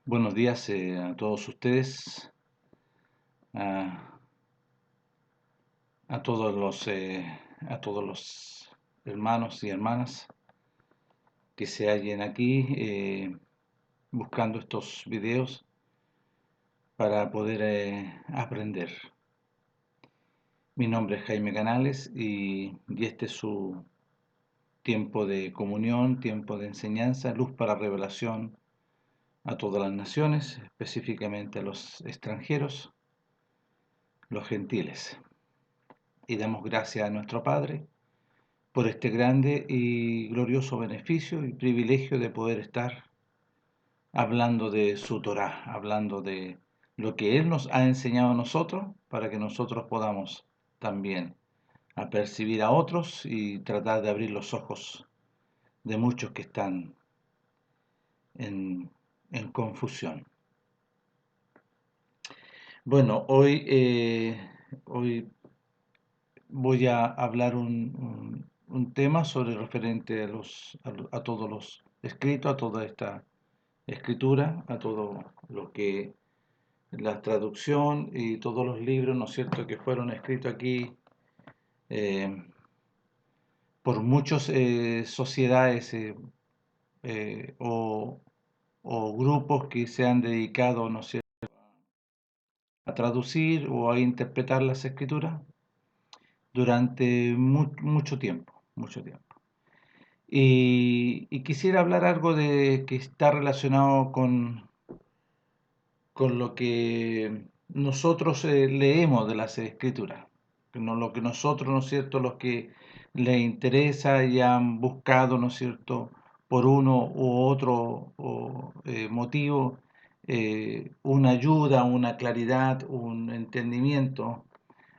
Buenos días a todos ustedes, a, a todos los hermanos y hermanas que se hallen aquí buscando estos videos para poder aprender. Mi nombre es Jaime Canales y este es su tiempo de comunión, tiempo de enseñanza, luz para revelación a todas las naciones, específicamente a los extranjeros, los gentiles. Y damos gracias a nuestro Padre por este grande y glorioso beneficio y privilegio de poder estar hablando de su Torá, hablando de lo que Él nos ha enseñado a nosotros para que nosotros podamos también apercibir a otros y tratar de abrir los ojos de muchos que están en, en confusión. Bueno, hoy voy a hablar un tema sobre referente a todos los escritos, a toda esta escritura, a todo lo que la traducción y todos los libros, ¿no es cierto?, que fueron escritos aquí eh, por muchas sociedades eh, o, o grupos que se han dedicado, ¿no es cierto?, a traducir o a interpretar las escrituras durante mucho tiempo, mucho tiempo. Y quisiera hablar algo de que está relacionado con lo que nosotros leemos de las escrituras, lo que nosotros, ¿no es cierto?, los que les interesa y han buscado, ¿no es cierto?, por uno u otro motivo, una ayuda, una claridad, un entendimiento,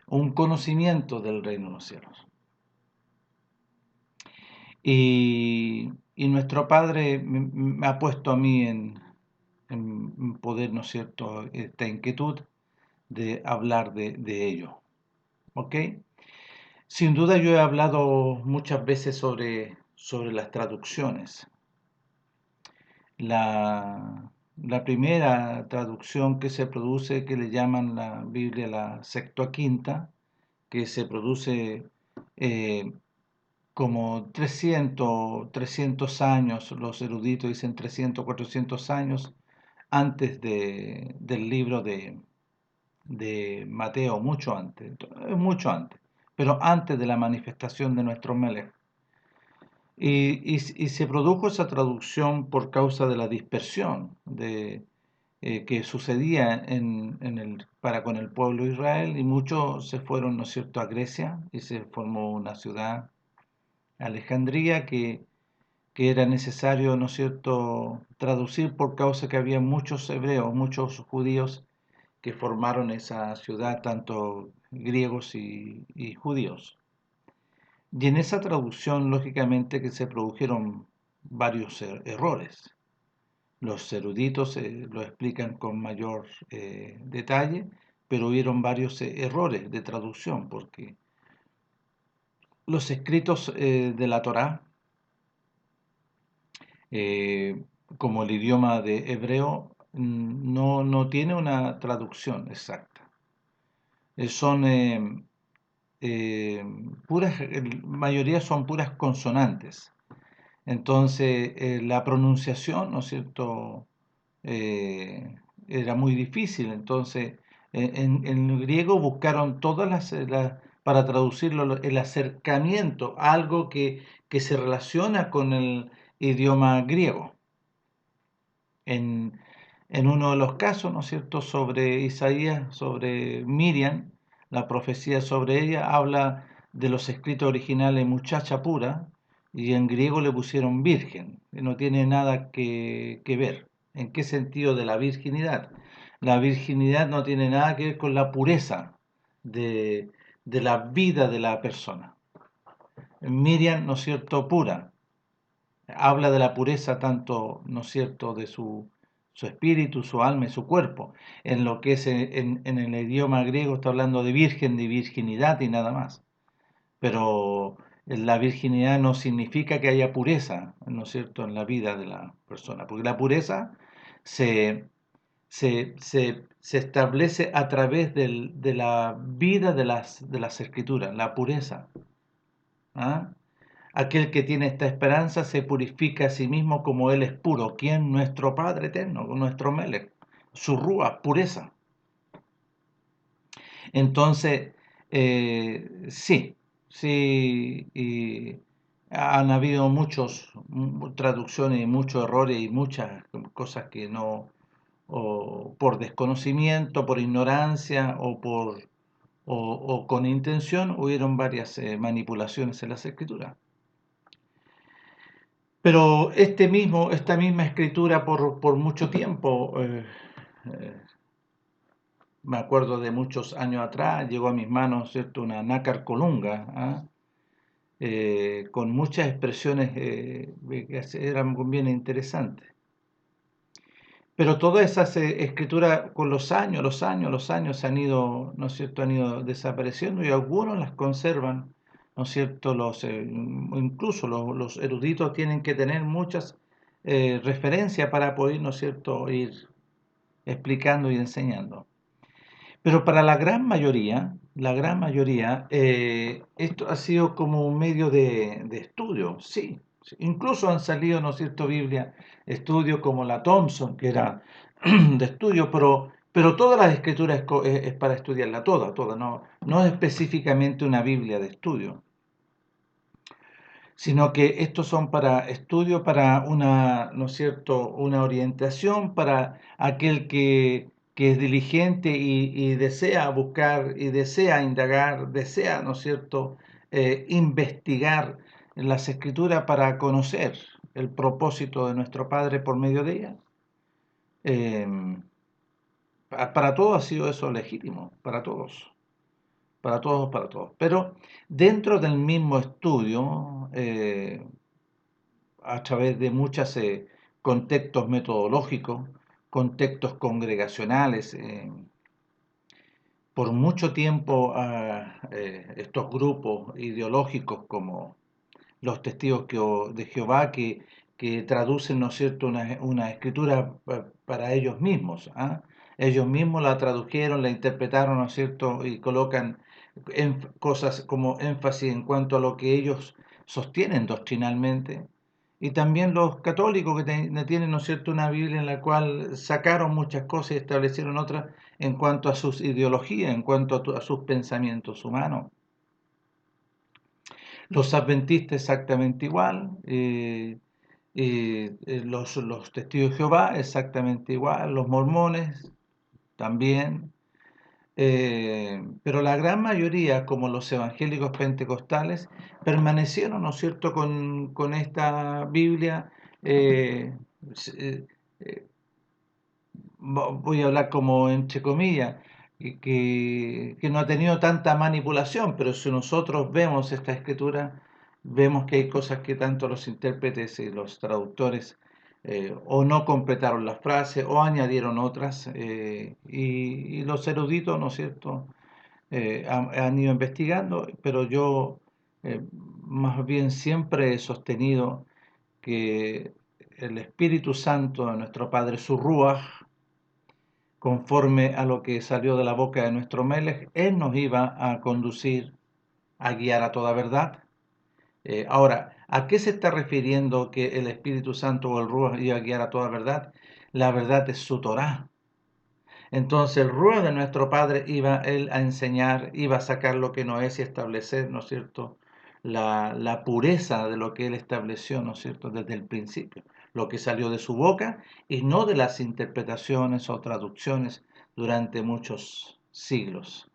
un conocimiento del reino de los cielos. Y nuestro Padre me ha puesto a mí en poder, ¿no es cierto?, esta inquietud de hablar de ello. ¿Ok? Sin duda yo he hablado muchas veces sobre las traducciones. La primera traducción que se produce, que le llaman la Biblia la Septuaginta, que se produce eh, como 300 años, los eruditos dicen 300, 400 años antes del libro de Mateo, mucho antes, pero antes de la manifestación de nuestro Melech. Y se produjo esa traducción por causa de la dispersión que sucedía para con el pueblo de Israel, y muchos se fueron, ¿no es cierto?, a Grecia, y se formó una ciudad, Alejandría, que era necesario, ¿no es cierto?, traducir por causa que había muchos hebreos, muchos judíos que formaron esa ciudad, tanto griegos y judíos. Y en esa traducción, lógicamente, que se produjeron varios errores. Los eruditos lo explican con mayor detalle, pero hubieron varios errores de traducción, porque los escritos de la Torá, eh, como el idioma de hebreo, no tiene una traducción exacta. Son mayoría son puras consonantes. Entonces, la pronunciación, ¿no es cierto?, era muy difícil. Entonces, en el griego buscaron todas para traducirlo, el acercamiento, algo que se relaciona con el idioma griego. En uno de los casos, ¿no es cierto?, sobre Isaías, sobre Miriam, la profecía sobre ella habla de los escritos originales muchacha pura, y en griego le pusieron virgen, y no tiene nada que ver. ¿En qué sentido de la virginidad? La virginidad no tiene nada que ver con la pureza de, de la vida de la persona. Miriam, ¿no es cierto?, pura, habla de la pureza tanto, ¿no es cierto?, de su espíritu, su alma y su cuerpo. En lo que es en el idioma griego está hablando de virgen, de virginidad y nada más. Pero la virginidad no significa que haya pureza, ¿no es cierto?, en la vida de la persona, porque la pureza se establece a través de la vida de las Escrituras, la pureza. ¿Ah? Aquel que tiene esta esperanza se purifica a sí mismo como Él es puro. ¿Quién? Nuestro Padre eterno, nuestro Melech, su rúa, pureza. Entonces, sí, y han habido muchas traducciones y muchos errores y muchas cosas que no, o por desconocimiento, por ignorancia o con intención, hubieron varias manipulaciones en las escrituras. Pero esta misma escritura por mucho tiempo, eh, me acuerdo de muchos años atrás, llegó a mis manos, ¿cierto?, una nácar colunga, ¿ah? Con muchas expresiones que eran bien interesantes. Pero todas esas escrituras con los años han ido, ¿no es cierto?, han ido desapareciendo y algunos las conservan, ¿no es cierto? Incluso los eruditos tienen que tener muchas referencias para poder, ¿no es cierto?, ir explicando y enseñando. Pero para la gran mayoría, esto ha sido como un medio de estudio, sí. Sí. Incluso han salido, ¿no es cierto?, Biblia, estudios como la Thompson, que era de estudio, pero todas las escrituras es para estudiarla, toda, no es específicamente una Biblia de estudio, sino que estos son para estudio, para una, ¿no es cierto?, una orientación para aquel que es diligente y desea buscar y desea indagar, desea, ¿no es cierto?, investigar las escrituras para conocer el propósito de nuestro Padre por medio de ellas. Eh, para todos ha sido eso legítimo, para todos, para todos, para todos. Pero dentro del mismo estudio, a través de muchos contextos metodológicos, contextos congregacionales. Por mucho tiempo estos grupos ideológicos como los testigos de Jehová que traducen, ¿no es cierto?, una escritura para ellos mismos. ¿Ah? Ellos mismos la tradujeron, la interpretaron, ¿no es cierto?, y colocan cosas como énfasis en cuanto a lo que ellos sostienen doctrinalmente. Y también los católicos que tienen, ¿no es cierto?, una Biblia en la cual sacaron muchas cosas y establecieron otras en cuanto a sus ideologías, en cuanto a sus pensamientos humanos. Los adventistas exactamente igual, los testigos de Jehová exactamente igual, los mormones también, pero la gran mayoría, como los evangélicos pentecostales, permanecieron, ¿no es cierto?, con esta Biblia. eh, eh, eh, Voy a hablar como entre comillas, que no ha tenido tanta manipulación, pero si nosotros vemos esta escritura, vemos que hay cosas que tanto los intérpretes y los traductores o no completaron las frases o añadieron otras, y los eruditos, ¿no es cierto?, han ido investigando, pero yo más bien siempre he sostenido que el Espíritu Santo de nuestro Padre, su Ruaj, conforme a lo que salió de la boca de nuestro Melech, Él nos iba a conducir, a guiar a toda verdad. Ahora, ¿a qué se está refiriendo que el Espíritu Santo o el Ruach iba a guiar a toda verdad? La verdad es su Torá. Entonces el Ruach de nuestro Padre iba Él a enseñar, iba a sacar lo que no es y establecer, ¿no es cierto?, la pureza de lo que Él estableció, ¿no es cierto?, desde el principio, lo que salió de su boca y no de las interpretaciones o traducciones durante muchos siglos.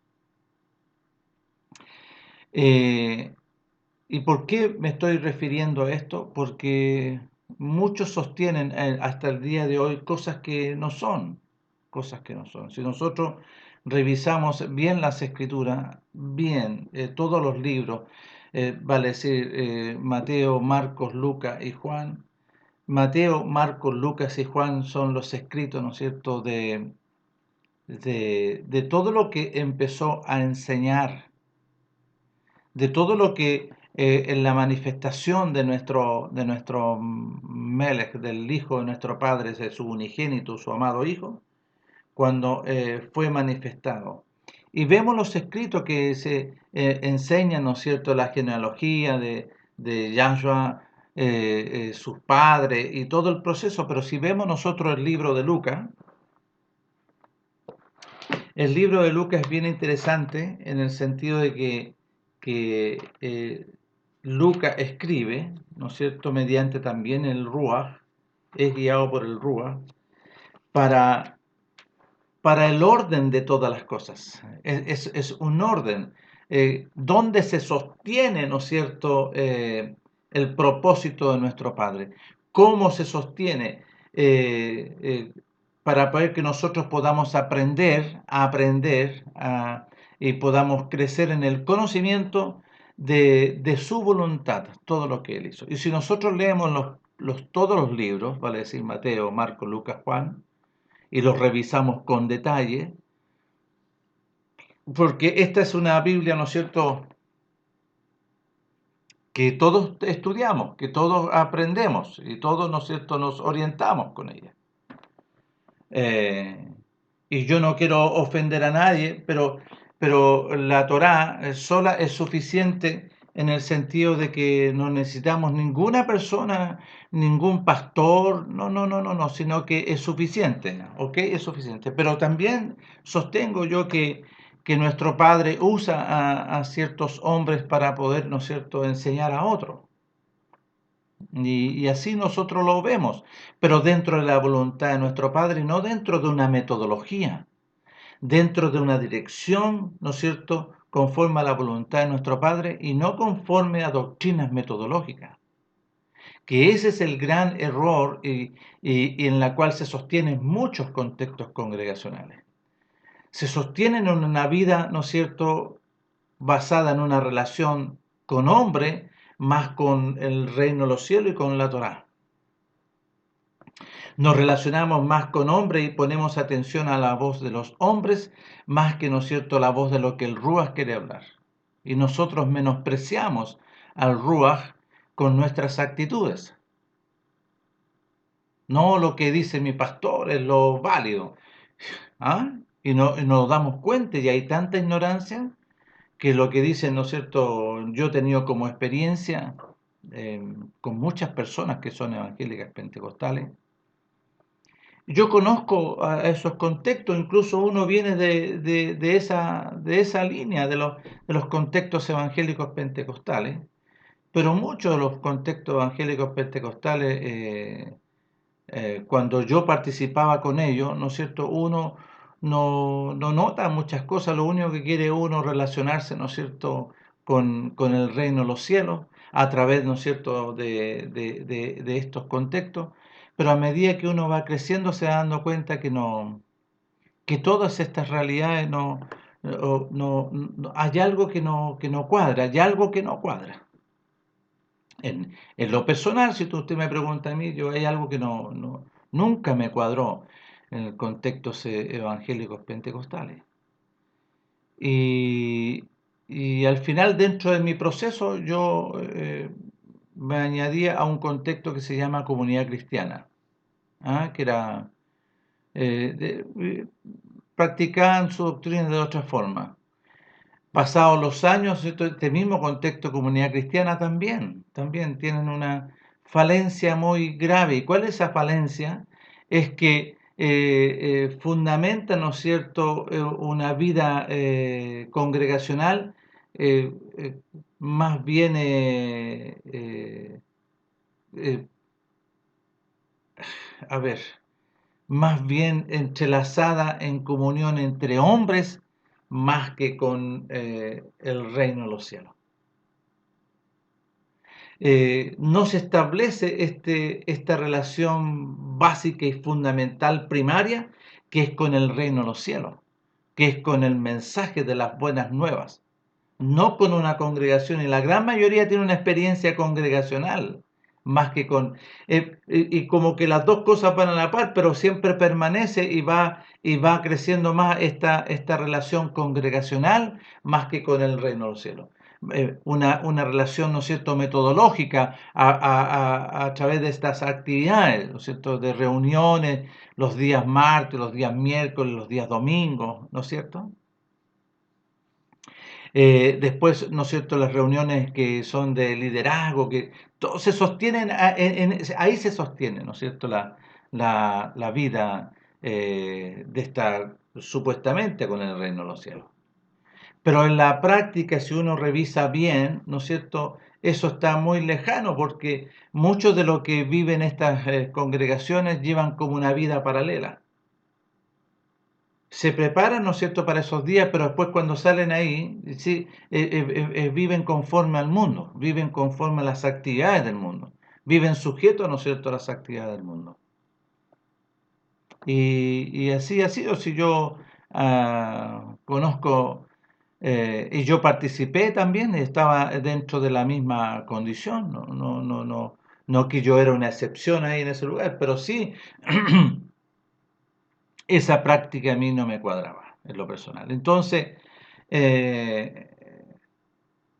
¿Y por qué me estoy refiriendo a esto? Porque muchos sostienen hasta el día de hoy cosas que no son, cosas que no son. Si nosotros revisamos bien las escrituras, bien todos los libros, vale decir Mateo, Marcos, Lucas y Juan. Mateo, Marcos, Lucas y Juan son los escritos, ¿no es cierto?, de todo lo que empezó a enseñar, de todo lo que en la manifestación de nuestro Melech, del Hijo de nuestro Padre, de su unigénito, su amado Hijo, cuando fue manifestado. Y vemos los escritos que se enseñan, ¿no es cierto?, la genealogía de Yahshua, sus padres y todo el proceso. Pero si vemos nosotros el libro de Lucas, el libro de Lucas es bien interesante en el sentido de que Lucas escribe, ¿no es cierto?, mediante también el Ruach, es guiado por el Ruach, para el orden de todas las cosas. Es un orden donde se sostiene, ¿no es cierto?, el propósito de nuestro Padre. ¿Cómo se sostiene? Para poder que nosotros podamos y podamos crecer en el conocimiento de su voluntad, todo lo que Él hizo. Y si nosotros leemos todos los libros, vale decir Mateo, Marcos, Lucas, Juan, y los revisamos con detalle, porque esta es una Biblia, ¿no es cierto?, que todos estudiamos, que todos aprendemos y todos, ¿no es cierto?, nos orientamos con ella. Y yo no quiero ofender a nadie, pero la Torá sola es suficiente en el sentido de que no necesitamos ninguna persona, ningún pastor, no, sino que es suficiente, ¿ok? Es suficiente. Pero también sostengo yo que nuestro Padre usa a ciertos hombres para poder, ¿no es cierto?, enseñar a otros. Y así nosotros lo vemos, pero dentro de la voluntad de nuestro Padre, no dentro de una metodología, dentro de una dirección, ¿no es cierto?, conforme a la voluntad de nuestro Padre y no conforme a doctrinas metodológicas, que ese es el gran error y en la cual se sostienen muchos contextos congregacionales. Se sostienen en una vida, ¿no es cierto?, basada en una relación con hombre, más con el reino de los cielos y con la Torá. Nos relacionamos más con hombres y ponemos atención a la voz de los hombres, más que, ¿no es cierto?, la voz de lo que el Ruach quiere hablar. Y nosotros menospreciamos al Ruach con nuestras actitudes. No lo que dice mi pastor es lo válido. ¿Ah? Y nos damos cuenta y hay tanta ignorancia que lo que dicen, ¿no es cierto?, yo he tenido como experiencia con muchas personas que son evangélicas pentecostales. Yo conozco a esos contextos, incluso uno viene de esa línea, de los contextos evangélicos pentecostales, pero muchos de los contextos evangélicos pentecostales, cuando yo participaba con ellos, ¿no es cierto?, uno no nota muchas cosas, lo único que quiere uno relacionarse, ¿no es cierto?, con el reino de los cielos, a través, ¿no es cierto?, de estos contextos, pero a medida que uno va creciendo se va dando cuenta que todas estas realidades hay algo que no cuadra, hay algo que no cuadra. En lo personal, si usted me pregunta a mí, hay algo que nunca me cuadró en el contexto evangélicos pentecostales. Y al final, dentro de mi proceso, yo me añadía a un contexto que se llama comunidad cristiana, que era practicaban su doctrina de otra forma. Pasados los años, este mismo contexto de comunidad cristiana también tienen una falencia muy grave. ¿Y cuál es esa falencia? Es que fundamentan, ¿no es cierto?, una vida congregacional más bien, a ver, más bien entrelazada en comunión entre hombres más que con el reino de los cielos. No se establece esta relación básica y fundamental primaria que es con el reino de los cielos, que es con el mensaje de las buenas nuevas, no con una congregación, y la gran mayoría tiene una experiencia congregacional, más que con... y como que las dos cosas van a la par, pero siempre permanece y va creciendo más esta relación congregacional más que con el reino de los cielos. una relación, ¿no es cierto?, metodológica a través de estas actividades, ¿no es cierto?, de reuniones los días martes, los días miércoles, los días domingos, ¿no es cierto? Después, ¿no es cierto?, las reuniones que son de liderazgo, que todos se sostienen, ahí se sostiene, ¿no es cierto?, la vida de estar supuestamente con el reino de los cielos. Pero en la práctica, si uno revisa bien, ¿no es cierto?, eso está muy lejano porque muchos de los que viven estas congregaciones llevan como una vida paralela. Se preparan, ¿no es cierto?, para esos días, pero después cuando salen ahí, sí, viven conforme al mundo, viven conforme a las actividades del mundo, viven sujetos, ¿no es cierto?, a las actividades del mundo. Y así ha sido, si yo conozco y yo participé también, estaba dentro de la misma condición, no que yo era una excepción ahí en ese lugar, pero sí esa práctica a mí no me cuadraba en lo personal. Entonces, eh,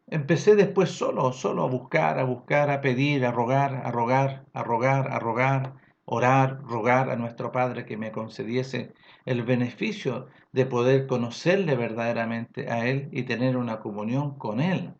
empecé después solo a buscar, a pedir, a rogar, a rogar, a rogar, a rogar, orar, rogar a nuestro Padre que me concediese el beneficio de poder conocerle verdaderamente a Él y tener una comunión con Él.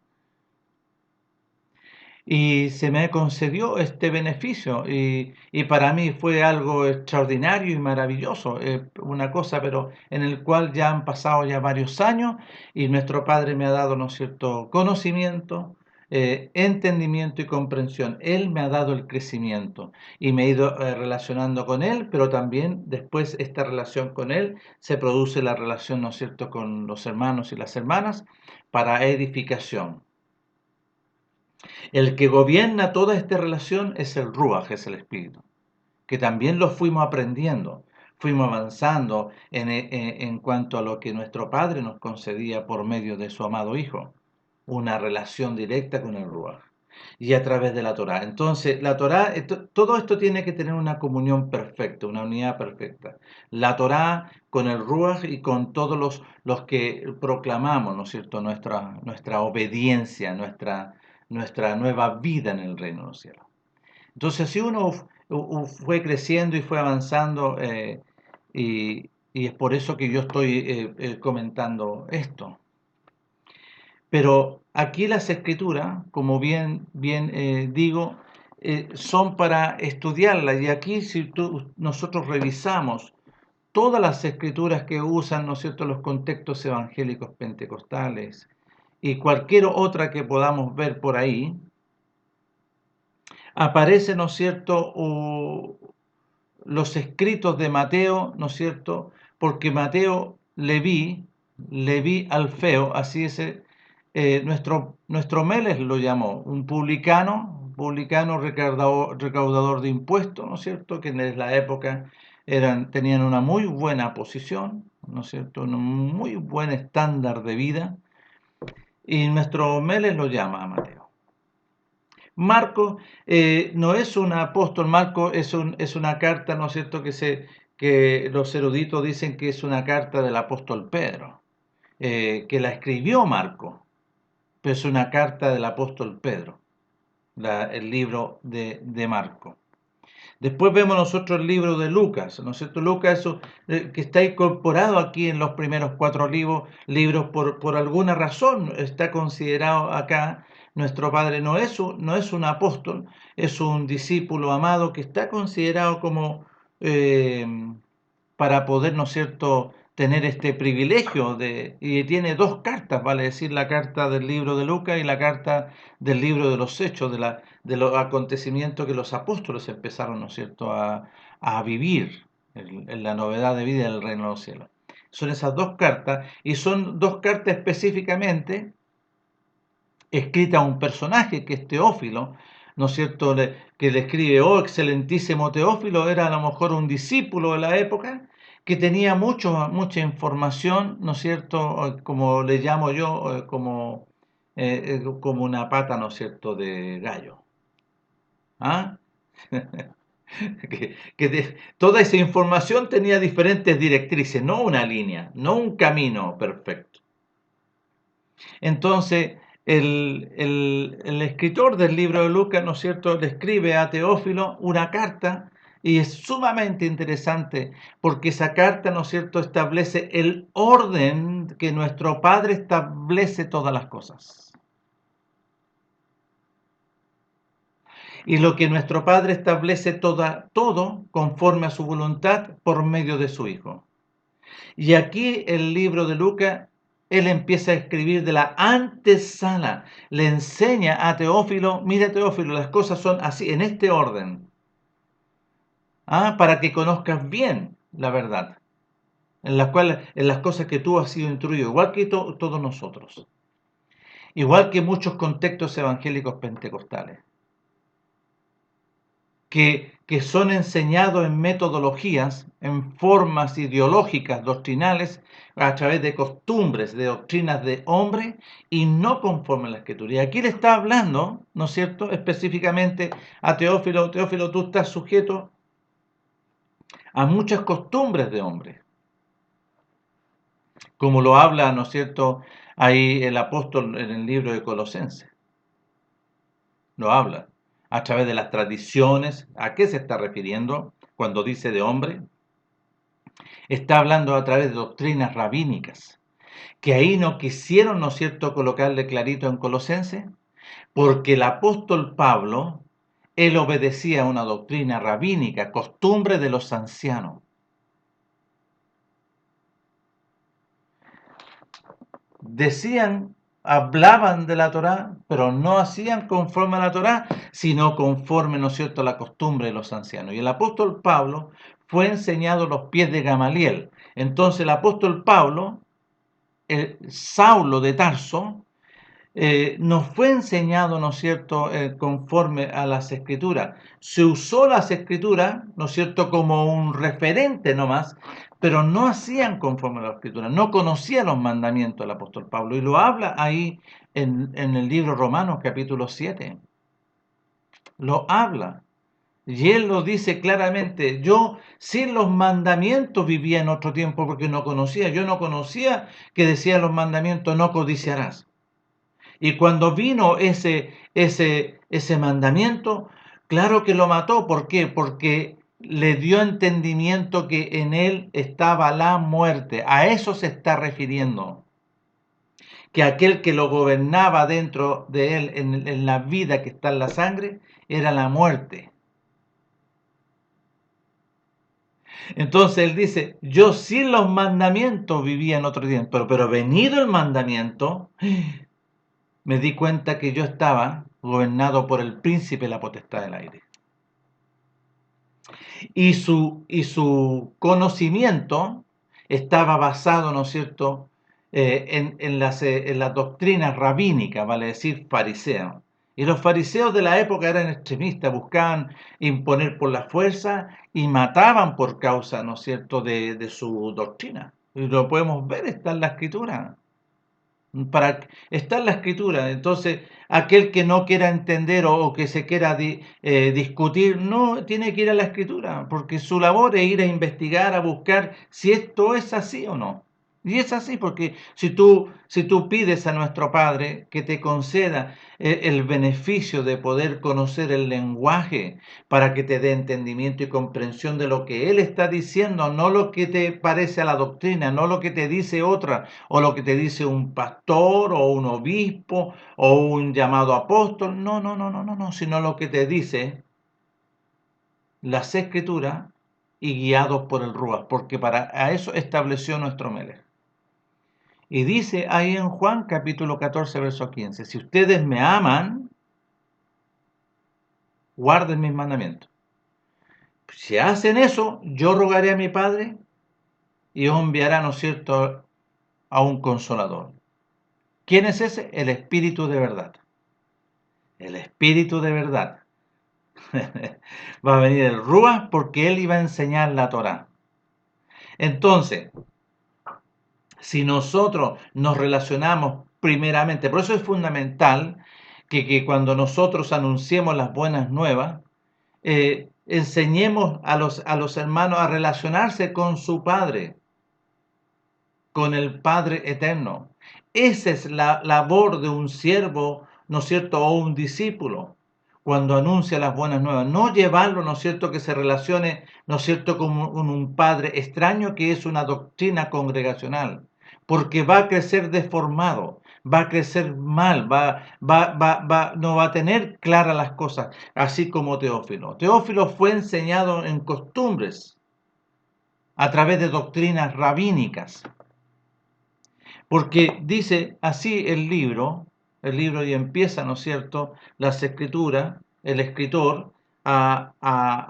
Y se me concedió este beneficio y para mí fue algo extraordinario y maravilloso, una cosa, pero en el cual ya han pasado ya varios años y nuestro Padre me ha dado, ¿no es cierto?, conocimiento, entendimiento y comprensión. Él me ha dado el crecimiento y me he ido relacionando con Él, pero también después esta relación con Él se produce la relación, ¿no es cierto?, con los hermanos y las hermanas para edificación. El que gobierna toda esta relación es el Ruach, es el Espíritu, que también lo fuimos aprendiendo, fuimos avanzando en cuanto a lo que nuestro Padre nos concedía por medio de su amado Hijo, una relación directa con el Ruach y a través de la Torá. Entonces, la Torá, todo esto tiene que tener una comunión perfecta, una unidad perfecta. La Torá con el Ruach y con todos los que proclamamos, ¿no es cierto?, nuestra obediencia, nuestra nueva vida en el reino de los cielos. Entonces, si uno fue creciendo y fue avanzando, y es por eso que yo estoy comentando esto. Pero aquí las escrituras, como bien digo, son para estudiarlas. Y aquí si nosotros revisamos todas las escrituras que usan, ¿no es cierto?, los contextos evangélicos pentecostales y cualquier otra que podamos ver por ahí, aparece, ¿no es cierto?, los escritos de Mateo, ¿no es cierto?, porque Mateo Leví Alfeo, así es, nuestro Meles lo llamó, un publicano recaudador de impuestos, ¿no es cierto?, que en la época tenían una muy buena posición, ¿no es cierto?, un muy buen estándar de vida, y nuestro Meles lo llama a Mateo. Marco no es un apóstol, Marco es una carta, ¿no es cierto?, que los eruditos dicen que es una carta del apóstol Pedro, que la escribió Marco, pero es una carta del apóstol Pedro, el libro de Marco. Después vemos nosotros el libro de Lucas, ¿no es cierto? Lucas, que está incorporado aquí en los primeros 4 libros por alguna razón, está considerado acá. Nuestro Padre no es un apóstol, es un discípulo amado que está considerado como eh, para poder, ¿no es cierto?, tener este privilegio y tiene 2 cartas, vale decir, la carta del libro de Lucas y la carta del libro de los Hechos, de los acontecimientos que los apóstoles empezaron, ¿no es cierto?, a vivir en la novedad de vida del reino de los cielos. Son esas 2 cartas, y son 2 cartas específicamente escritas a un personaje que es Teófilo, ¿no es cierto?, que le escribe: oh excelentísimo Teófilo, era a lo mejor un discípulo de la época, que tenía mucha información, ¿no es cierto?, como le llamo yo, como una pata, ¿no es cierto?, de gallo. ¿Ah? Toda esa información tenía diferentes directrices, no una línea, no un camino perfecto. Entonces, el escritor del libro de Lucas, ¿no es cierto?, le escribe a Teófilo una carta y es sumamente interesante porque esa carta, ¿no es cierto?, establece el orden que nuestro Padre establece todas las cosas. Y lo que nuestro Padre establece todo conforme a su voluntad por medio de su Hijo. Y aquí el libro de Lucas, él empieza a escribir de la antesala, le enseña a Teófilo, mira Teófilo, las cosas son así, en este orden, para que conozcas bien la verdad, en las cosas que tú has sido instruido, igual que todos nosotros, igual que muchos contextos evangélicos pentecostales. Que son enseñados en metodologías, en formas ideológicas, doctrinales, a través de costumbres, de doctrinas de hombre, y no conforme a la Escritura. Y aquí le está hablando, ¿no es cierto?, específicamente a Teófilo. Teófilo, tú estás sujeto a muchas costumbres de hombre, como lo habla, ¿no es cierto?, ahí el apóstol en el libro de Colosenses. Lo habla a través de las tradiciones. ¿A qué se está refiriendo cuando dice de hombre? Está hablando a través de doctrinas rabínicas, que ahí no quisieron, ¿no es cierto?, colocarle clarito en Colosenses, porque el apóstol Pablo, él obedecía a una doctrina rabínica, costumbre de los ancianos. Decían, hablaban de la Torá, pero no hacían conforme a la Torá, sino conforme, ¿no es cierto?, a la costumbre de los ancianos. Y el apóstol Pablo fue enseñado a los pies de Gamaliel. Entonces el apóstol Pablo, Saulo de Tarso, nos fue enseñado, ¿no es cierto?, conforme a las Escrituras. Se usó las Escrituras, ¿no es cierto?, como un referente nomás, pero no hacían conforme a las Escrituras, no conocían los mandamientos del apóstol Pablo, y lo habla ahí en el libro Romanos, capítulo 7. Lo habla. Y él lo dice claramente, yo sin los mandamientos vivía en otro tiempo porque yo no conocía que decía los mandamientos, no codiciarás. Y cuando vino ese mandamiento, claro que lo mató. ¿Por qué? Porque le dio entendimiento que en él estaba la muerte. A eso se está refiriendo. Que aquel que lo gobernaba dentro de él, en la vida que está en la sangre, era la muerte. Entonces él dice, yo sin los mandamientos vivía en otro tiempo, pero venido el mandamiento, me di cuenta que yo estaba gobernado por el príncipe de la potestad del aire. Y su conocimiento estaba basado, ¿no es cierto?, en las doctrinas rabínicas, vale decir, fariseos. Y los fariseos de la época eran extremistas, buscaban imponer por la fuerza y mataban por causa, ¿no es cierto?, de su doctrina. Y lo podemos ver, está en la Escritura. Está en la Escritura. Entonces, aquel que no quiera entender o que se quiera discutir, no tiene que ir a la Escritura, porque su labor es ir a investigar, a buscar si esto es así o no. Y es así, porque si tú pides a nuestro Padre que te conceda el beneficio de poder conocer el lenguaje para que te dé entendimiento y comprensión de lo que Él está diciendo, no lo que te parece a la doctrina, no lo que te dice otra, o lo que te dice un pastor, o un obispo, o un llamado apóstol, no, no, no, no, no, no, sino lo que te dice las Escrituras y guiados por el Ruach, porque a eso estableció nuestro Melech. Y dice ahí en Juan capítulo 14, verso 15, si ustedes me aman, guarden mis mandamientos. Si hacen eso, yo rogaré a mi Padre y os enviará, ¿no es cierto?, a un consolador. ¿Quién es ese? El Espíritu de verdad. El Espíritu de verdad. Va a venir el Ruach porque Él iba a enseñar la Torá. Entonces, si nosotros nos relacionamos primeramente, por eso es fundamental que cuando nosotros anunciemos las buenas nuevas, enseñemos a los hermanos a relacionarse con su Padre, con el Padre eterno. Esa es la labor de un siervo, ¿no es cierto?, o un discípulo, cuando anuncia las buenas nuevas. No llevarlo, ¿no es cierto?, que se relacione, ¿no es cierto?, con un padre extraño, que es una doctrina congregacional, porque va a crecer deformado, va a crecer mal, no va a tener claras las cosas, así como Teófilo. Teófilo fue enseñado en costumbres, a través de doctrinas rabínicas. Porque dice así el libro y empieza, ¿no es cierto?, las escrituras, el escritor, a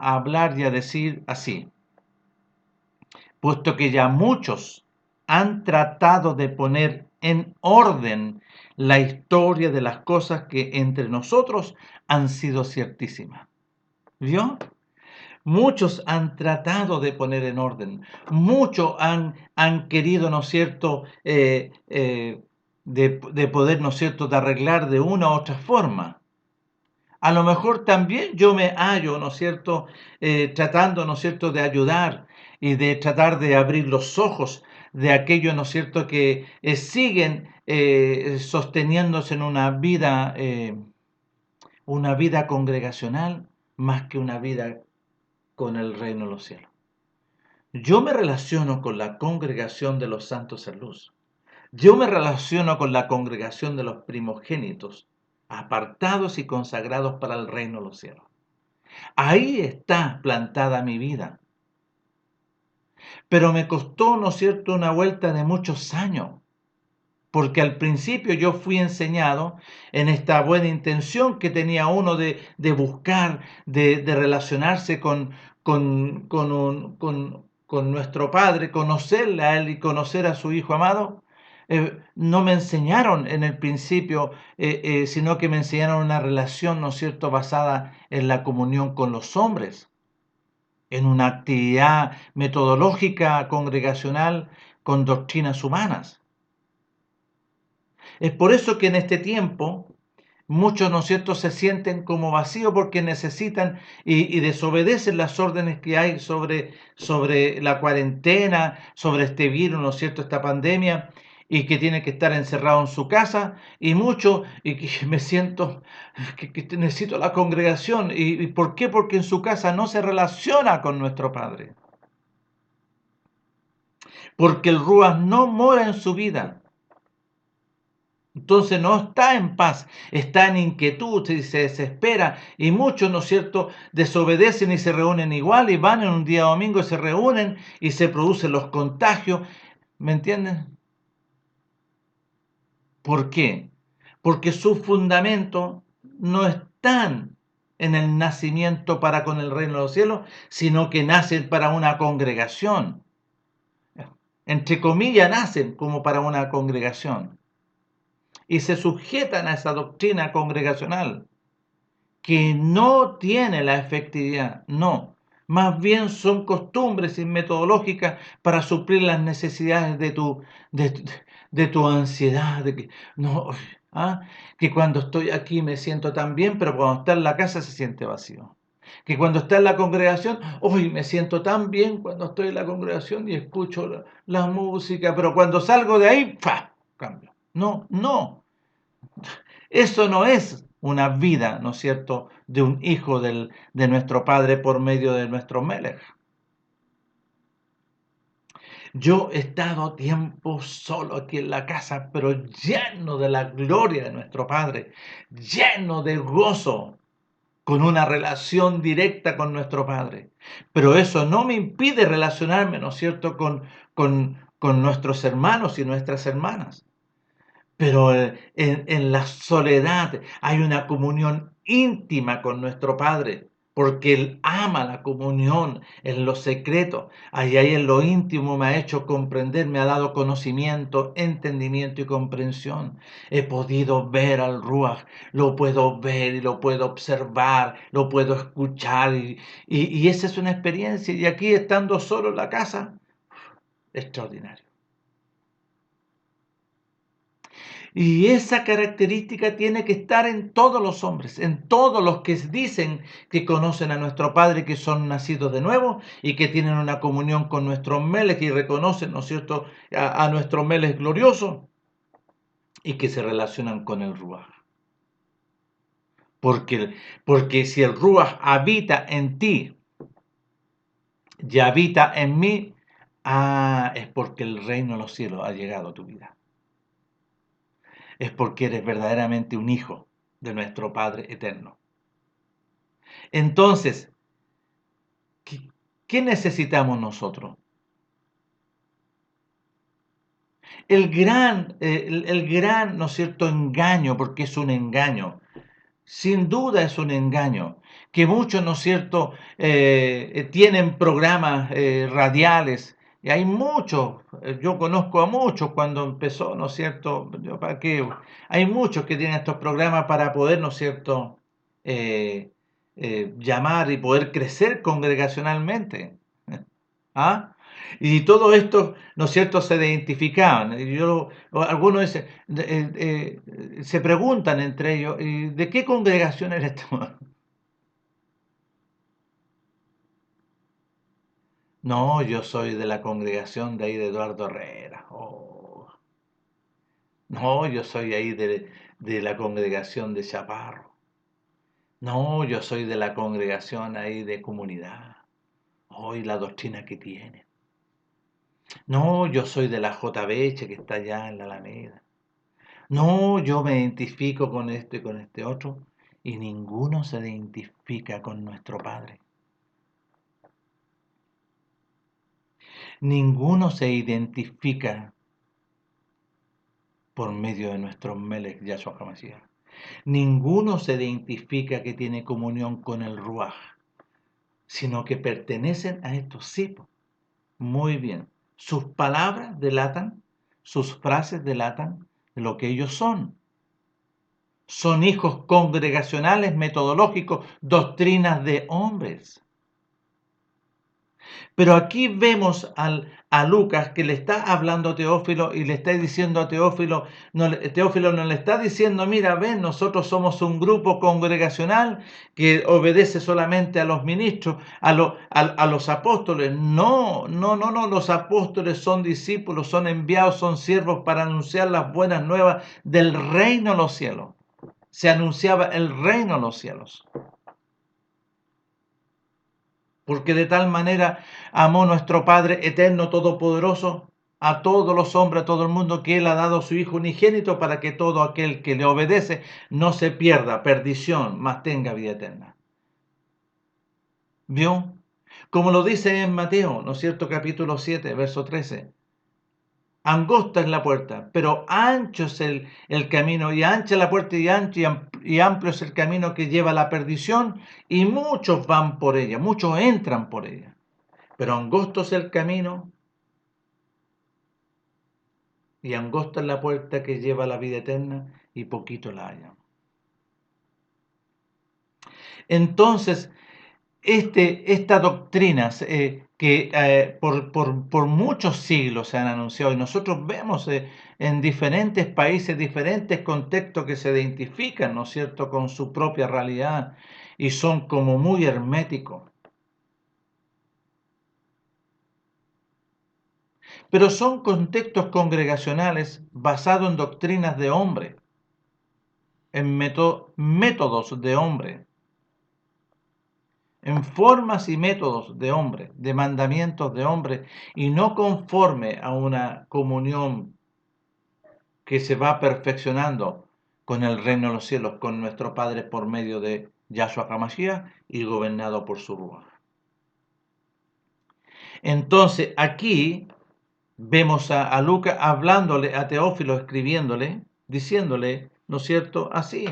hablar y a decir así: puesto que ya muchos han tratado de poner en orden la historia de las cosas que entre nosotros han sido ciertísimas. ¿Vio? Muchos han tratado de poner en orden, muchos han querido, ¿no es cierto?, de poder, ¿no es cierto?, de arreglar de una u otra forma. A lo mejor también yo me hallo, ¿no es cierto?, tratando, ¿no es cierto?, de ayudar y de tratar de abrir los ojos de aquellos, ¿no es cierto?, que siguen sosteniéndose en una vida congregacional más que una vida con el reino de los cielos. Yo me relaciono con la congregación de los santos en luz. Yo me relaciono con la congregación de los primogénitos, apartados y consagrados para el reino de los cielos. Ahí está plantada mi vida. Pero me costó, ¿no es cierto?, una vuelta de muchos años, porque al principio yo fui enseñado en esta buena intención que tenía uno de buscar, de relacionarse con nuestro Padre, conocerle a Él y conocer a su Hijo amado. No me enseñaron en el principio, sino que me enseñaron una relación, ¿no es cierto?, basada en la comunión con los hombres, en una actividad metodológica congregacional con doctrinas humanas. Es por eso que en este tiempo muchos, ¿no es cierto?, se sienten como vacíos porque necesitan y desobedecen las órdenes que hay sobre la cuarentena, sobre este virus, ¿no es cierto?, esta pandemia, y que tienen que estar encerrados en su casa, y mucho, y que me siento que necesito la congregación. ¿Y por qué? Porque en su casa no se relaciona con nuestro Padre, porque el Ruach no mora en su vida. Entonces no está en paz, está en inquietud y se desespera. Y muchos, ¿no es cierto?, desobedecen y se reúnen igual y van en un día domingo y se reúnen y se producen los contagios. ¿Me entienden? ¿Por qué? Porque sus fundamentos no están en el nacimiento para con el reino de los cielos, sino que nacen para una congregación. Entre comillas, nacen como para una congregación. Y se sujetan a esa doctrina congregacional que no tiene la efectividad, no. Más bien son costumbres y metodológicas para suplir las necesidades de, de tu ansiedad, de que, no, ¿ah? Que cuando estoy aquí me siento tan bien, pero cuando está en la casa se siente vacío. Que cuando está en la congregación, hoy me siento tan bien cuando estoy en la congregación y escucho la música, pero cuando salgo de ahí, ¡fa! Cambio. No, no. Eso no es una vida, ¿no es cierto?, de un hijo de nuestro Padre por medio de nuestro Melech. Yo he estado tiempo solo aquí en la casa, pero lleno de la gloria de nuestro Padre, lleno de gozo, con una relación directa con nuestro Padre. Pero eso no me impide relacionarme, ¿no es cierto?, con nuestros hermanos y nuestras hermanas. Pero en la soledad hay una comunión íntima con nuestro Padre, porque Él ama la comunión en lo secreto. Ahí en lo íntimo me ha hecho comprender, me ha dado conocimiento, entendimiento y comprensión. He podido ver al Ruach, lo puedo ver y lo puedo observar, lo puedo escuchar. Y esa es una experiencia. Y aquí estando solo en la casa, extraordinario. Y esa característica tiene que estar en todos los hombres, en todos los que dicen que conocen a nuestro Padre, que son nacidos de nuevo y que tienen una comunión con nuestro Melech y reconocen, ¿no es cierto?, a nuestro Melech glorioso. y que se relacionan con el Ruaj. Porque si el Ruaj habita en ti y habita en mí, es porque el reino de los cielos ha llegado a tu vida. Es porque eres verdaderamente un hijo de nuestro Padre eterno. Entonces, ¿qué necesitamos nosotros? El gran, ¿no es cierto?, engaño, porque es un engaño. Sin duda es un engaño, que muchos, ¿no es cierto?, tienen programas radiales, y hay muchos, yo conozco a muchos cuando empezó, ¿no es cierto?, ¿para qué? Hay muchos que tienen estos programas para poder, ¿no es cierto?, eh, llamar y poder crecer congregacionalmente. ¿Ah? Y todo esto, ¿no es cierto?, se identificaban. Algunos se preguntan entre ellos, ¿y de qué congregación eres tú? No, yo soy de la congregación de ahí de Eduardo Herrera. Oh, no, yo soy ahí de la congregación de Chaparro. No, yo soy de la congregación ahí de Comunidad. Hoy la doctrina que tiene. No, yo soy de la JBH que está allá en la Alameda. No, yo me identifico con esto y con este otro, y ninguno se identifica con nuestro Padre. Ninguno se identifica por medio de nuestro Melech Yahshua HaMashiach. Ninguno se identifica que tiene comunión con el Ruaj, sino que pertenecen a estos sí. Muy bien. Sus palabras delatan, sus frases delatan de lo que ellos son. Son hijos congregacionales, metodológicos, doctrinas de hombres. Pero aquí vemos a Lucas que le está hablando a Teófilo y le está diciendo a Teófilo, Teófilo no le está diciendo, mira, ven, nosotros somos un grupo congregacional que obedece solamente a los ministros, a los apóstoles. No, no, no, no, los apóstoles son discípulos, son enviados, son siervos para anunciar las buenas nuevas del reino de los cielos. Se anunciaba el reino de los cielos. Porque de tal manera amó nuestro Padre eterno, todopoderoso, a todos los hombres, a todo el mundo, que Él ha dado a su Hijo unigénito para que todo aquel que le obedece no se pierda, perdición, mas tenga vida eterna. ¿Vio? Como lo dice en Mateo, ¿no es cierto? Capítulo 7, verso 13. Angosta es la puerta, pero ancho es el camino, y ancha la puerta, y ancho y amplio es el camino que lleva a la perdición, y muchos van por ella, muchos entran por ella. Pero angosto es el camino y angosta es la puerta que lleva a la vida eterna, y poquito la hallan. Entonces, estas doctrinas que por muchos siglos se han anunciado, y nosotros vemos en diferentes países, diferentes contextos que se identifican, ¿no es cierto?, con su propia realidad, y son como muy herméticos. Pero son contextos congregacionales basados en doctrinas de hombre, en métodos de hombre, en formas y métodos de hombre, de mandamientos de hombre, y no conforme a una comunión que se va perfeccionando con el reino de los cielos, con nuestro Padre por medio de Yahshua HaMashiach y gobernado por su Ruach. Entonces aquí vemos a Lucas hablándole a Teófilo, escribiéndole, diciéndole, ¿no es cierto?, así.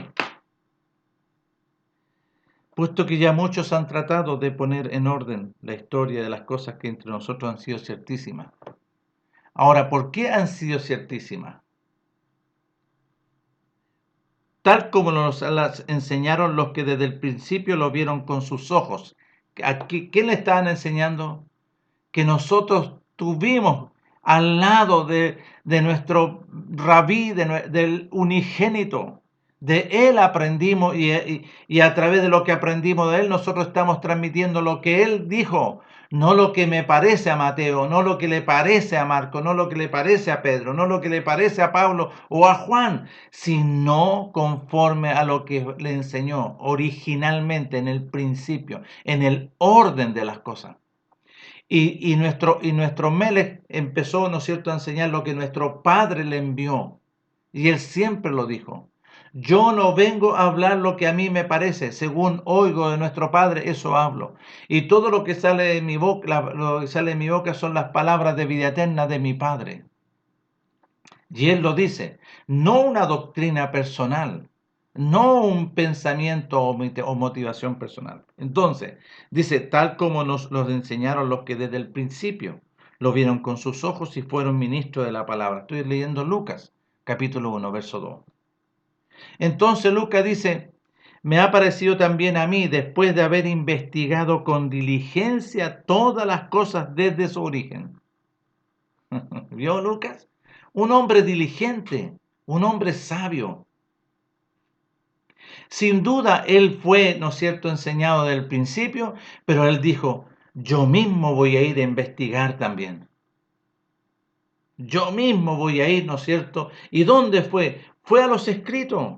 Puesto que ya muchos han tratado de poner en orden la historia de las cosas que entre nosotros han sido ciertísimas. Ahora, ¿por qué han sido ciertísimas? Tal como nos las enseñaron los que desde el principio lo vieron con sus ojos. ¿Qué le estaban enseñando? Que nosotros tuvimos al lado de nuestro rabí, del unigénito. De él aprendimos y a través de lo que aprendimos de él, nosotros estamos transmitiendo lo que él dijo, no lo que me parece a Mateo, no lo que le parece a Marco, no lo que le parece a Pedro, no lo que le parece a Pablo o a Juan, sino conforme a lo que le enseñó originalmente en el principio, en el orden de las cosas. Y nuestro Melech empezó, ¿no es cierto?, a enseñar lo que nuestro Padre le envió. Y él siempre lo dijo. Yo no vengo a hablar lo que a mí me parece, según oigo de nuestro Padre, eso hablo. Y todo lo que sale de mi boca, lo que sale de mi boca son las palabras de vida eterna de mi Padre. Y él lo dice, no una doctrina personal, no un pensamiento o motivación personal. Entonces, dice, tal como nos los enseñaron los que desde el principio lo vieron con sus ojos y fueron ministros de la palabra. Estoy leyendo Lucas, capítulo 1, verso 2. Entonces Lucas dice, me ha parecido también a mí, después de haber investigado con diligencia todas las cosas desde su origen. ¿Vio Lucas? Un hombre diligente, un hombre sabio. Sin duda, él fue, ¿no es cierto?, enseñado desde el principio, pero él dijo, yo mismo voy a ir a investigar también. Yo mismo voy a ir, ¿no es cierto? ¿Y dónde fue? Fue a los escritos,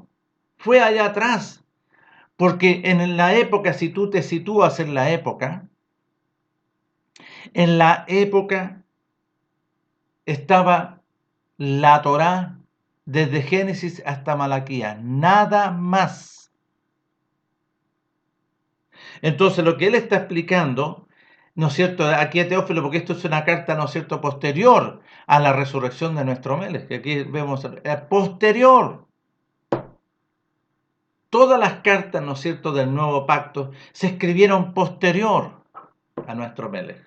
fue allá atrás. Porque en la época, si tú te sitúas en la época estaba la Torá desde Génesis hasta Malaquías, nada más. Entonces lo que él está explicando, ¿no es cierto?, aquí a Teófilo, porque esto es una carta, ¿no es cierto?, posterior a la resurrección de nuestro Melech, que aquí vemos, posterior. Todas las cartas, ¿no es cierto?, del nuevo pacto se escribieron posterior a nuestro Melech.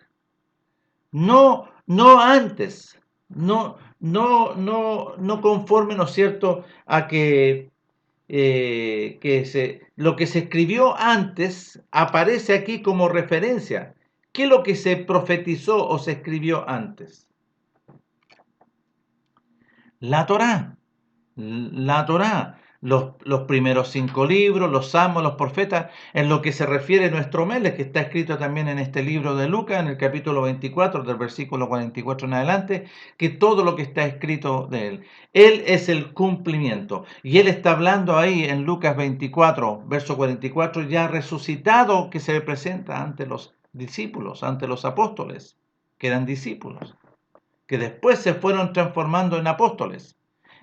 No antes, no conforme, ¿no es cierto?, a lo que se escribió antes aparece aquí como referencia. ¿Qué es lo que se profetizó o se escribió antes? La Torá. La Torá, los primeros 5 libros, los salmos, los profetas, en lo que se refiere a nuestro Melech, que está escrito también en este libro de Lucas, en el capítulo 24, del versículo 44 en adelante, que todo lo que está escrito de él. Él es el cumplimiento. Y él está hablando ahí en Lucas 24, verso 44, ya resucitado, que se presenta ante los discípulos, ante los apóstoles, que eran discípulos, que después se fueron transformando en apóstoles.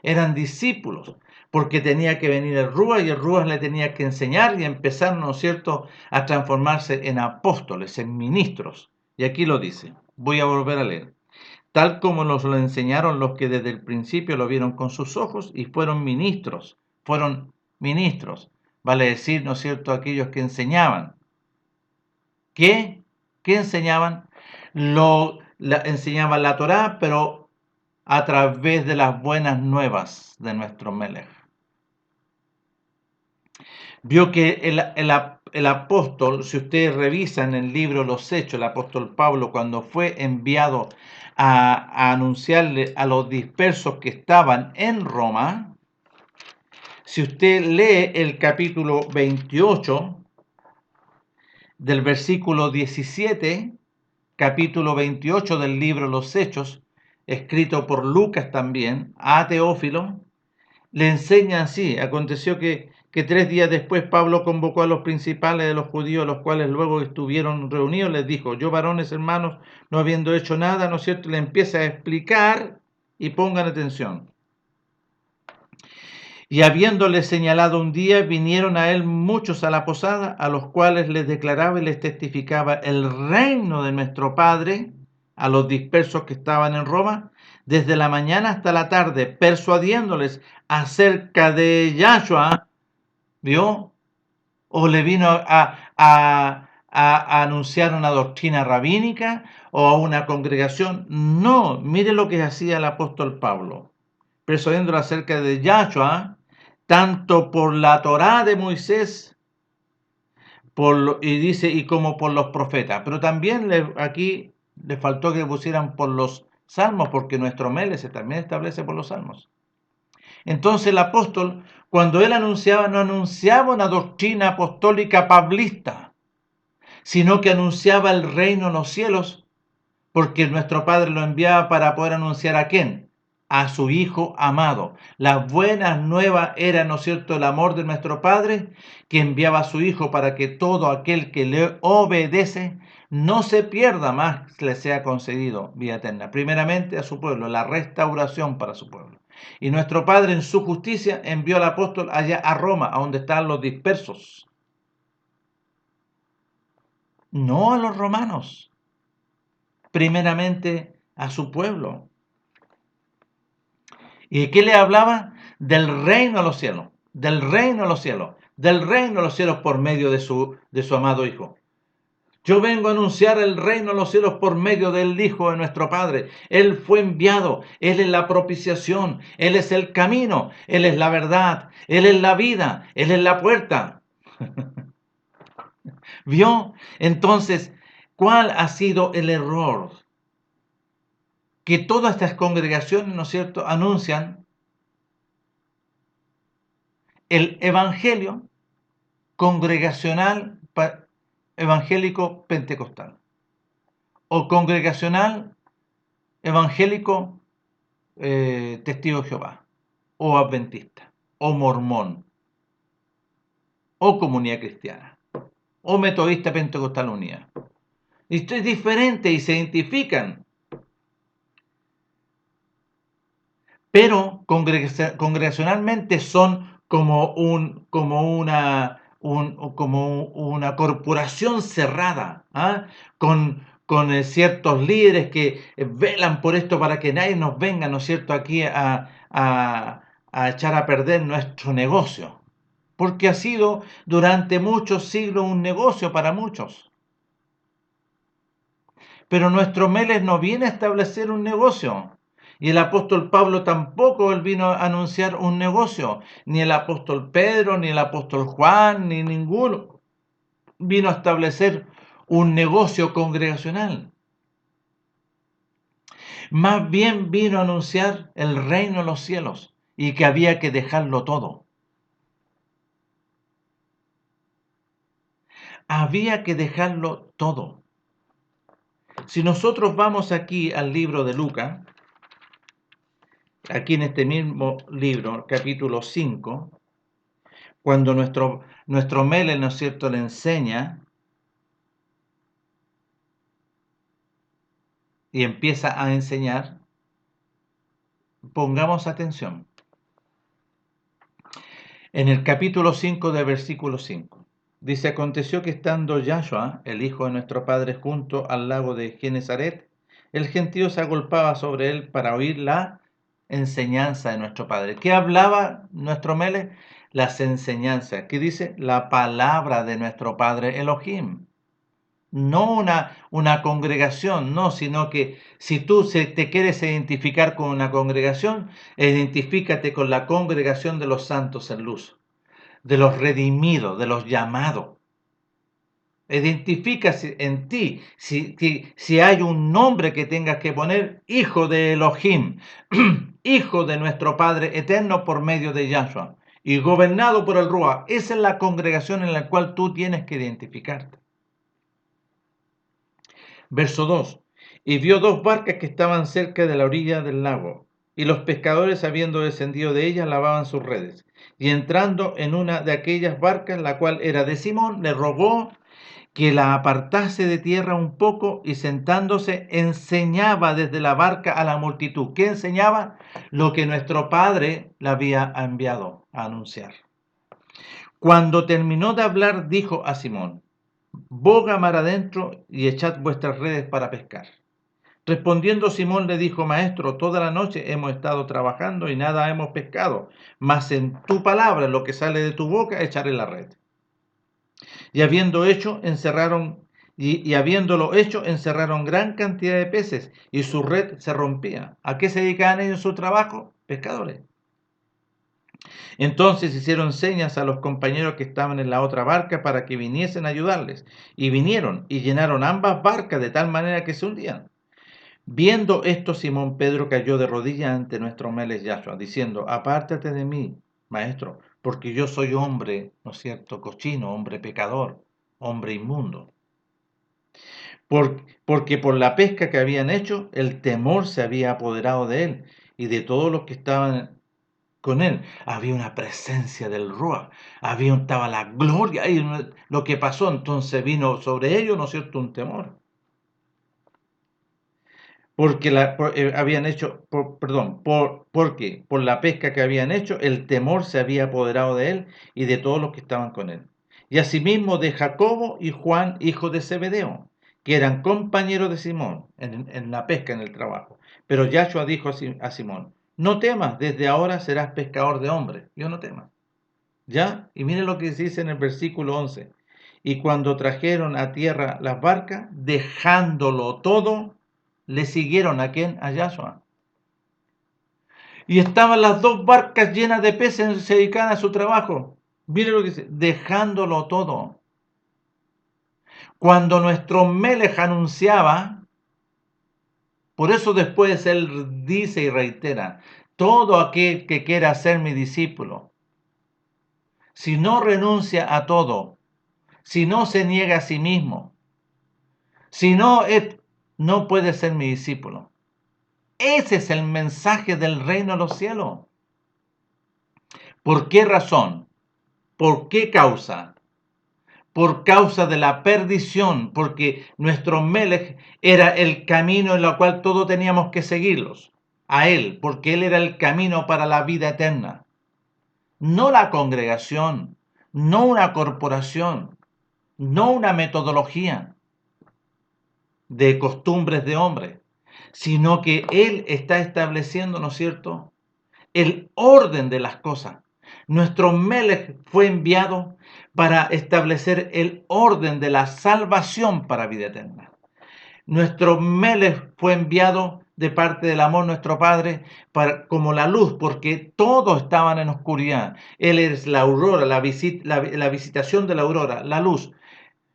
Eran discípulos, porque tenía que venir el Ruach y el Ruach le tenía que enseñar y empezar, ¿no es cierto?, a transformarse en apóstoles, en ministros. Y aquí lo dice, voy a volver a leer. Tal como nos lo enseñaron los que desde el principio lo vieron con sus ojos y fueron ministros, vale decir, ¿no es cierto?, aquellos que enseñaban. ¿Qué? ¿Qué enseñaban? Enseñaban la Torá, pero a través de las buenas nuevas de nuestro Melech. Vio que el apóstol, si ustedes revisan el libro Los Hechos, el apóstol Pablo, cuando fue enviado a anunciarle a los dispersos que estaban en Roma, si usted lee el capítulo 28, del versículo 17, capítulo 28 del libro Los Hechos, escrito por Lucas también, a Teófilo, le enseña así. Aconteció que 3 días después Pablo convocó a los principales de los judíos, los cuales luego estuvieron reunidos, les dijo, yo varones hermanos, no habiendo hecho nada, ¿no es cierto?, le empieza a explicar y pongan atención. Y habiéndole señalado un día, vinieron a él muchos a la posada, a los cuales les declaraba y les testificaba el reino de nuestro Padre, a los dispersos que estaban en Roma, desde la mañana hasta la tarde, persuadiéndoles acerca de Yahshua, ¿vio? ¿O le vino a anunciar una doctrina rabínica o a una congregación? No, mire lo que hacía el apóstol Pablo, persuadiéndoles acerca de Yahshua, tanto por la Torá de Moisés, y dice, y como por los profetas. Pero también aquí le faltó que pusieran por los salmos, porque nuestro Melech también establece por los salmos. Entonces el apóstol, cuando él anunciaba, no anunciaba una doctrina apostólica pablista, sino que anunciaba el reino en los cielos, porque nuestro Padre lo enviaba para poder anunciar ¿a quién? A su Hijo amado. Las buenas nuevas era, ¿no es cierto?, el amor de nuestro Padre, que enviaba a su Hijo para que todo aquel que le obedece no se pierda, más le sea concedido vida eterna. Primeramente a su pueblo, la restauración para su pueblo. Y nuestro Padre en su justicia envió al apóstol allá a Roma, a donde están los dispersos. No a los romanos, primeramente a su pueblo. ¿Y de qué le hablaba? Del reino de los cielos, del reino de los cielos, del reino de los cielos por medio de su amado Hijo. Yo vengo a anunciar el reino de los cielos por medio del Hijo de nuestro Padre. Él fue enviado, Él es la propiciación, Él es el camino, Él es la verdad, Él es la vida, Él es la puerta. ¿Vio? Entonces, ¿cuál ha sido el error? Que todas estas congregaciones, ¿no es cierto?, anuncian el evangelio congregacional evangélico pentecostal o congregacional evangélico testigo de Jehová o adventista o mormón o comunidad cristiana o metodista pentecostal unida. Esto es diferente y se identifican, pero congregacionalmente son como una corporación cerrada, ¿ah? Con ciertos líderes que velan por esto para que nadie nos venga, ¿no es cierto?, aquí a echar a perder nuestro negocio, porque ha sido durante muchos siglos un negocio para muchos. Pero nuestro Meles no viene a establecer un negocio. Y el apóstol Pablo tampoco él vino a anunciar un negocio. Ni el apóstol Pedro, ni el apóstol Juan, ni ninguno vino a establecer un negocio congregacional. Más bien vino a anunciar el reino de los cielos y que había que dejarlo todo. Había que dejarlo todo. Si nosotros vamos aquí al libro de Lucas, aquí en este mismo libro, capítulo 5, cuando nuestro Mele, ¿no es cierto?, le enseña y empieza a enseñar, pongamos atención. En el capítulo 5 de versículo 5, dice, aconteció que estando Yahshua, el hijo de nuestro padre, junto al lago de Genezaret, el gentío se agolpaba sobre él para oír la enseñanza de nuestro padre. ¿Qué hablaba nuestro Mele? Las enseñanzas. ¿Qué dice? La palabra de nuestro padre Elohim. No una congregación, no, sino que si tú te quieres identificar con una congregación, identifícate con la congregación de los santos en luz, de los redimidos, de los llamados. Identifícase en ti, si hay un nombre que tengas que poner, hijo de Elohim, hijo de nuestro Padre eterno por medio de Yahshua, y gobernado por el Ruach. Esa es la congregación en la cual tú tienes que identificarte. Verso 2. Y vio dos barcas que estaban cerca de la orilla del lago, y los pescadores, habiendo descendido de ellas, lavaban sus redes. Y entrando en una de aquellas barcas, la cual era de Simón, le rogó que la apartase de tierra un poco, y sentándose enseñaba desde la barca a la multitud. ¿Qué enseñaba? Lo que nuestro Padre le había enviado a anunciar. Cuando terminó de hablar, dijo a Simón, boga mar adentro y echad vuestras redes para pescar. Respondiendo Simón le dijo, maestro, toda la noche hemos estado trabajando y nada hemos pescado, mas en tu palabra, lo que sale de tu boca, echaré la red. Y habiéndolo hecho, encerraron gran cantidad de peces y su red se rompía. ¿A qué se dedicaban ellos en su trabajo? Pescadores. Entonces hicieron señas a los compañeros que estaban en la otra barca para que viniesen a ayudarles. Y vinieron y llenaron ambas barcas de tal manera que se hundían. Viendo esto, Simón Pedro cayó de rodillas ante nuestro Meles Yahshua, diciendo, apártate de mí, maestro, porque yo soy hombre, ¿no es cierto?, cochino, hombre pecador, hombre inmundo. porque por la pesca que habían hecho, el temor se había apoderado de él y de todos los que estaban con él. Había una presencia del Ruach, estaba la gloria y lo que pasó, entonces vino sobre ellos, ¿no es cierto?, un temor. Porque habían hecho, porque por la pesca que habían hecho, el temor se había apoderado de él y de todos los que estaban con él. Y asimismo de Jacobo y Juan, hijos de Zebedeo, que eran compañeros de Simón en la pesca, en el trabajo. Pero Yahshua dijo a Simón: no temas, desde ahora serás pescador de hombres. Yo no temas. ¿Ya? Y miren lo que dice en el versículo 11. Y cuando trajeron a tierra las barcas, dejándolo todo, le siguieron ¿a quién? A Yahshua. Y estaban las dos barcas llenas de peces, se dedicaban a su trabajo. Miren lo que dice, dejándolo todo. Cuando nuestro Melech anunciaba, por eso después él dice y reitera: todo aquel que quiera ser mi discípulo, si no renuncia a todo, si no se niega a sí mismo, si no, no puede ser mi discípulo. Ese es el mensaje del reino de los cielos. ¿Por qué razón? ¿Por qué causa? Por causa de la perdición, porque nuestro Melech era el camino en el cual todos teníamos que seguirlos, a él, porque él era el camino para la vida eterna. No la congregación, no una corporación, no una metodología de costumbres de hombre, sino que él está estableciendo, ¿no es cierto?, el orden de las cosas. Nuestro Melech fue enviado para establecer el orden de la salvación para vida eterna. Nuestro Melech fue enviado de parte del amor nuestro Padre como la luz, porque todos estaban en oscuridad. Él es la aurora, la visitación de la aurora, la luz.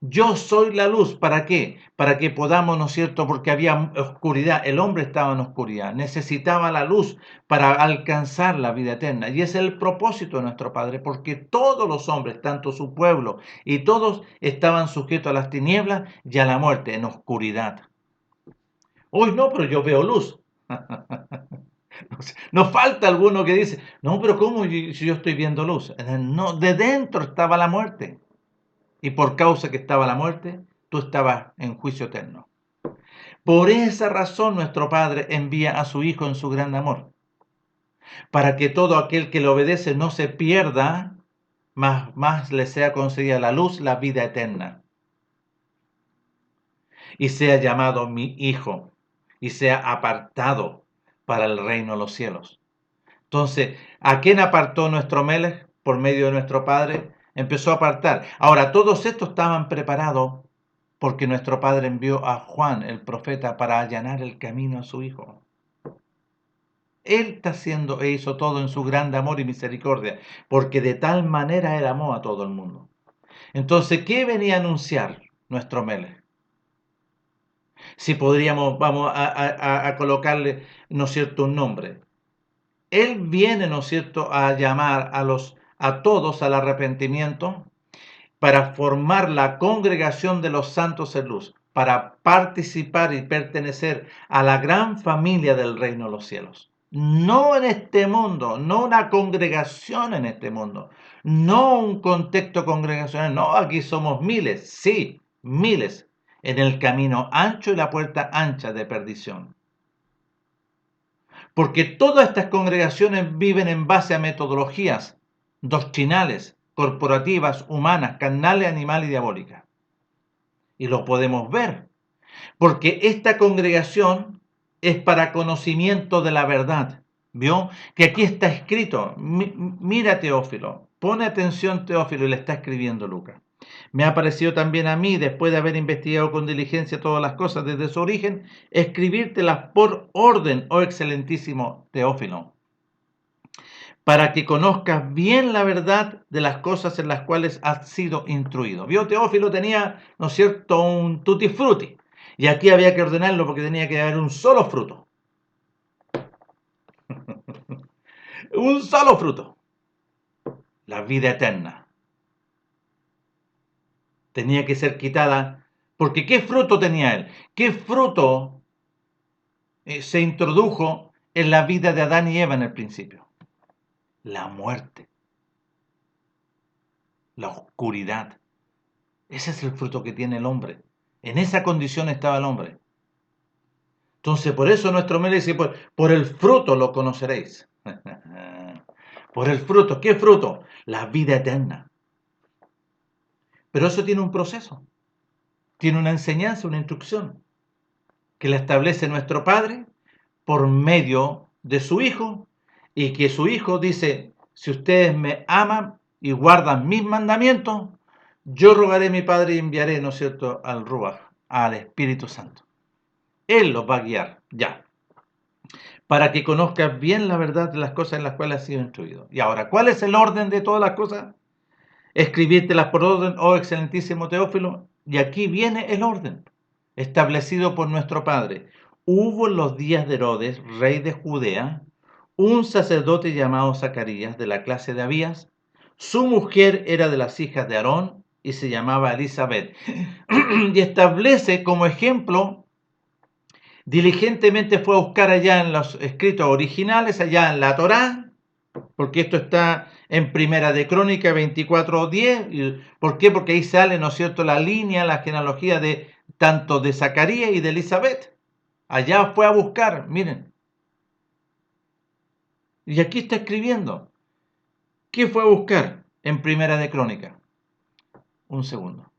Yo soy la luz, ¿para qué? Para que podamos, ¿no es cierto? Porque había oscuridad, el hombre estaba en oscuridad, necesitaba la luz para alcanzar la vida eterna. Y ese es el propósito de nuestro Padre, porque todos los hombres, tanto su pueblo y todos, estaban sujetos a las tinieblas y a la muerte, en oscuridad. Hoy no, pero yo veo luz. Nos falta alguno que dice: no, pero ¿cómo si yo estoy viendo luz? No, de dentro estaba la muerte. Y por causa que estaba la muerte, tú estabas en juicio eterno. Por esa razón nuestro Padre envía a su Hijo en su gran amor, para que todo aquel que le obedece no se pierda, más le sea concedida la luz, la vida eterna, y sea llamado mi Hijo, y sea apartado para el reino de los cielos. Entonces, ¿a quién apartó nuestro Melech? Por medio de nuestro Padre, empezó a apartar. Ahora, todos estos estaban preparados porque nuestro Padre envió a Juan, el profeta, para allanar el camino a su Hijo. Él está haciendo e hizo todo en su grande amor y misericordia, porque de tal manera Él amó a todo el mundo. Entonces, ¿qué venía a anunciar nuestro Melech? Si podríamos, vamos a colocarle, ¿no es cierto?, un nombre. Él viene, ¿no es cierto?, a llamar a todos al arrepentimiento, para formar la congregación de los santos en luz, para participar y pertenecer a la gran familia del reino de los cielos. No en este mundo, no una congregación en este mundo, no un contexto congregacional, no, aquí somos miles, sí, miles, en el camino ancho y la puerta ancha de perdición. Porque todas estas congregaciones viven en base a metodologías doctrinales, corporativas, humanas, carnales, animales y diabólicas. Y lo podemos ver, porque esta congregación es para conocimiento de la verdad. ¿Vio? Que aquí está escrito. Mira, Teófilo, pone atención, Teófilo, y le está escribiendo Lucas. Me ha parecido también a mí, después de haber investigado con diligencia todas las cosas desde su origen, escribírtelas por orden, oh excelentísimo Teófilo, para que conozcas bien la verdad de las cosas en las cuales has sido instruido. Vio, Teófilo tenía, ¿no es cierto?, un tutti frutti, y aquí había que ordenarlo porque tenía que haber un solo fruto. Un solo fruto. La vida eterna. Tenía que ser quitada Porque ¿qué fruto tenía él? ¿Qué fruto se introdujo en la vida de Adán y Eva en el principio? La muerte, la oscuridad. Ese es el fruto que tiene el hombre. En esa condición estaba el hombre. Entonces, por eso nuestro medio dice, por el fruto lo conoceréis. Por el fruto. ¿Qué fruto? La vida eterna. Pero eso tiene un proceso. Tiene una enseñanza, una instrucción, que la establece nuestro Padre por medio de su Hijo, y que su Hijo dice, si ustedes me aman y guardan mis mandamientos, yo rogaré a mi Padre y enviaré, ¿no es cierto?, al Ruach, al Espíritu Santo. Él los va a guiar, ya, para que conozcas bien la verdad de las cosas en las cuales has sido instruido. Y ahora, ¿cuál es el orden de todas las cosas? Escribírtelas por orden, oh excelentísimo Teófilo, y aquí viene el orden, establecido por nuestro Padre. Hubo en los días de Herodes, rey de Judea, un sacerdote llamado Zacarías, de la clase de Abías. Su mujer era de las hijas de Aarón y se llamaba Elizabeth. Y establece como ejemplo, diligentemente fue a buscar allá en los escritos originales, allá en la Torá, porque esto está en Primera de Crónica 24:10. ¿Por qué? Porque ahí sale, ¿no es cierto?, la línea, la genealogía de tanto de Zacarías y de Elizabeth. Allá fue a buscar, miren. Y aquí está escribiendo. ¿Qué fue a buscar en Primera de Crónica? Un segundo.